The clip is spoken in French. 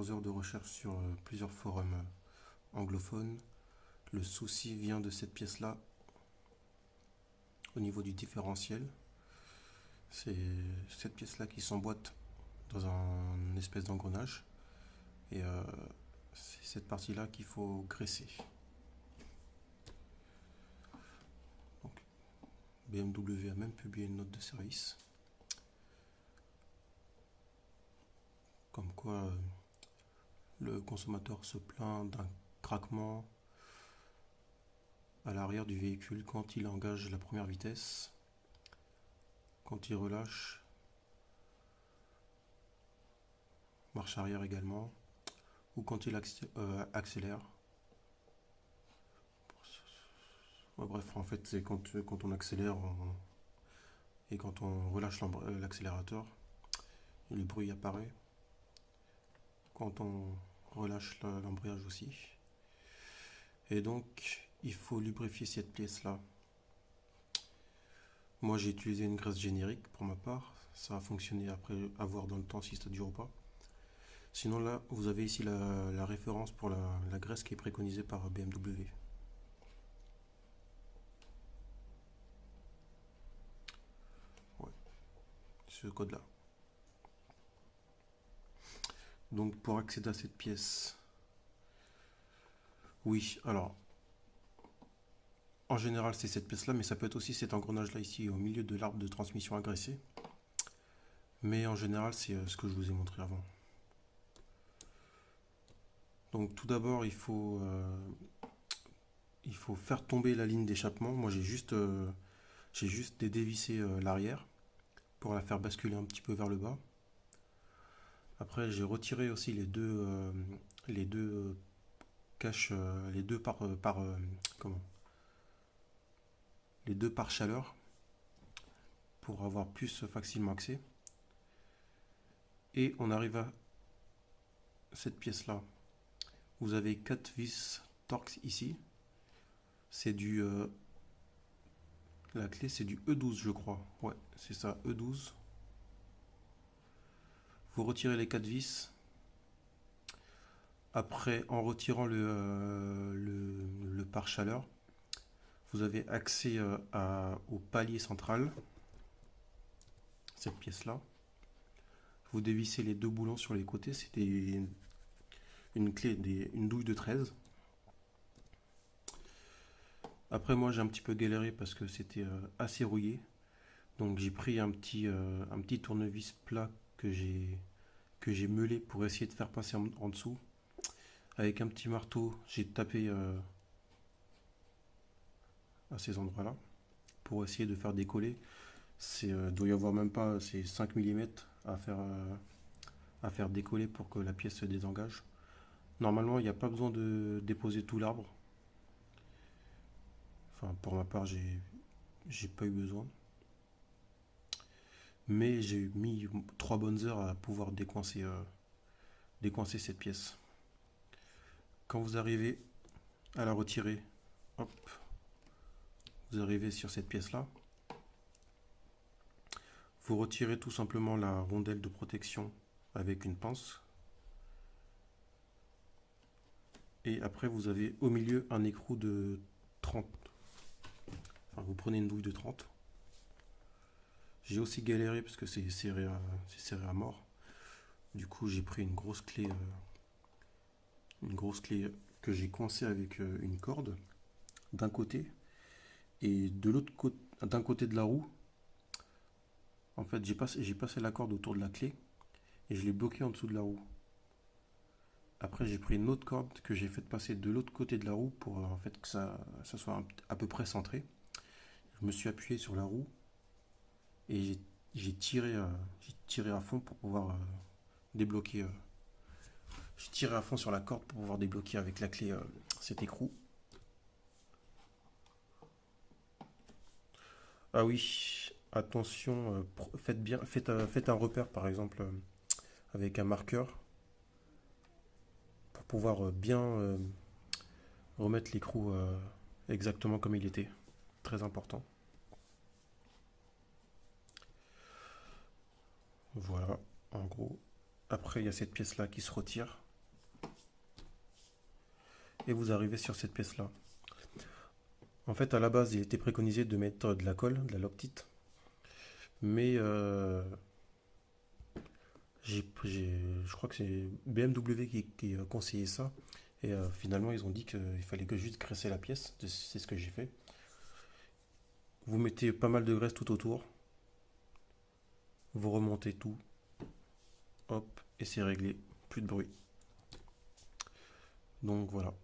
plusieurs heures de recherche sur plusieurs forums anglophones, le souci vient de cette pièce-là au niveau du différentiel. C'est cette pièce-là qui s'emboîte dans un espèce d'engrenage et c'est cette partie-là qu'il faut graisser. Donc, BMW a même publié une note de service comme quoi le consommateur se plaint d'un craquement à l'arrière du véhicule quand il engage la première vitesse, quand il relâche, marche arrière également, ou quand il accélère. Ouais, bref, en fait, c'est quand on accélère et quand on relâche l'accélérateur, le bruit apparaît. Quand on relâche l'embrayage aussi. Et donc, il faut lubrifier cette pièce-là. Moi, j'ai utilisé une graisse générique pour ma part. Ça a fonctionné après à voir dans le temps si ça dure ou pas. Sinon, là, vous avez ici la référence pour la graisse qui est préconisée par BMW. Ouais, ce code-là. Donc, pour accéder à cette pièce, oui, alors, en général, c'est cette pièce-là, mais ça peut être aussi cet engrenage-là ici au milieu de l'arbre de transmission agressé. Mais en général, c'est ce que je vous ai montré avant. Donc, tout d'abord, il faut faire tomber la ligne d'échappement. Moi, j'ai juste dévissé l'arrière pour la faire basculer un petit peu vers le bas. Après, j'ai retiré aussi les deux caches, les deux les deux par chaleur pour avoir plus facilement accès. Et on arrive à cette pièce-là. Vous avez 4 vis Torx ici. C'est du la clé, c'est du E12, je crois. Ouais, c'est ça, E12. Vous retirez les 4 vis. Après, en retirant le pare-chaleur, vous avez accès au palier central, cette pièce-là. Vous dévissez les deux boulons sur les côtés, c'était une douille de 13. Après, moi, j'ai un petit peu galéré parce que c'était assez rouillé. Donc, j'ai pris un petit tournevis plat que j'ai meulé pour essayer de faire passer en dessous. Avec un petit marteau, j'ai tapé à ces endroits-là pour essayer de faire décoller. Doit y avoir même pas 5 mm à faire décoller pour que la pièce se désengage. Normalement, il n'y a pas besoin de déposer tout l'arbre. Enfin, pour ma part, j'ai pas eu besoin. Mais j'ai mis 3 bonnes heures à pouvoir décoincer cette pièce. Quand vous arrivez à la retirer, hop, vous arrivez sur cette pièce-là. Vous retirez tout simplement la rondelle de protection avec une pince. Et après, vous avez au milieu un écrou de 30. Enfin, vous prenez une douille de 30. J'ai aussi galéré parce que c'est serré à mort. Du coup, j'ai pris une grosse clé que j'ai coincée avec une corde d'un côté. Et de l'autre côté, d'un côté de la roue, en fait, j'ai passé la corde autour de la clé et je l'ai bloqué en dessous de la roue. Après, j'ai pris une autre corde que j'ai fait passer de l'autre côté de la roue pour en fait que ça soit à peu près centré. Je me suis appuyé sur la roue et j'ai tiré à fond pour pouvoir débloquer. J'ai tiré à fond sur la corde pour pouvoir débloquer avec la clé cet écrou. Ah oui, attention, faites un repère par exemple avec un marqueur pour pouvoir bien remettre l'écrou exactement comme il était. Très important. Voilà, en gros. Après, il y a cette pièce-là qui se retire. et vous arrivez sur cette pièce-là. En fait, à la base, il était préconisé de mettre de la colle, de la Loctite, mais je crois que c'est BMW qui conseillait ça, et finalement, ils ont dit qu'il fallait que juste graisser la pièce, c'est ce que j'ai fait. Vous mettez pas mal de graisse tout autour, vous remontez tout, hop, et c'est réglé, plus de bruit. Donc voilà.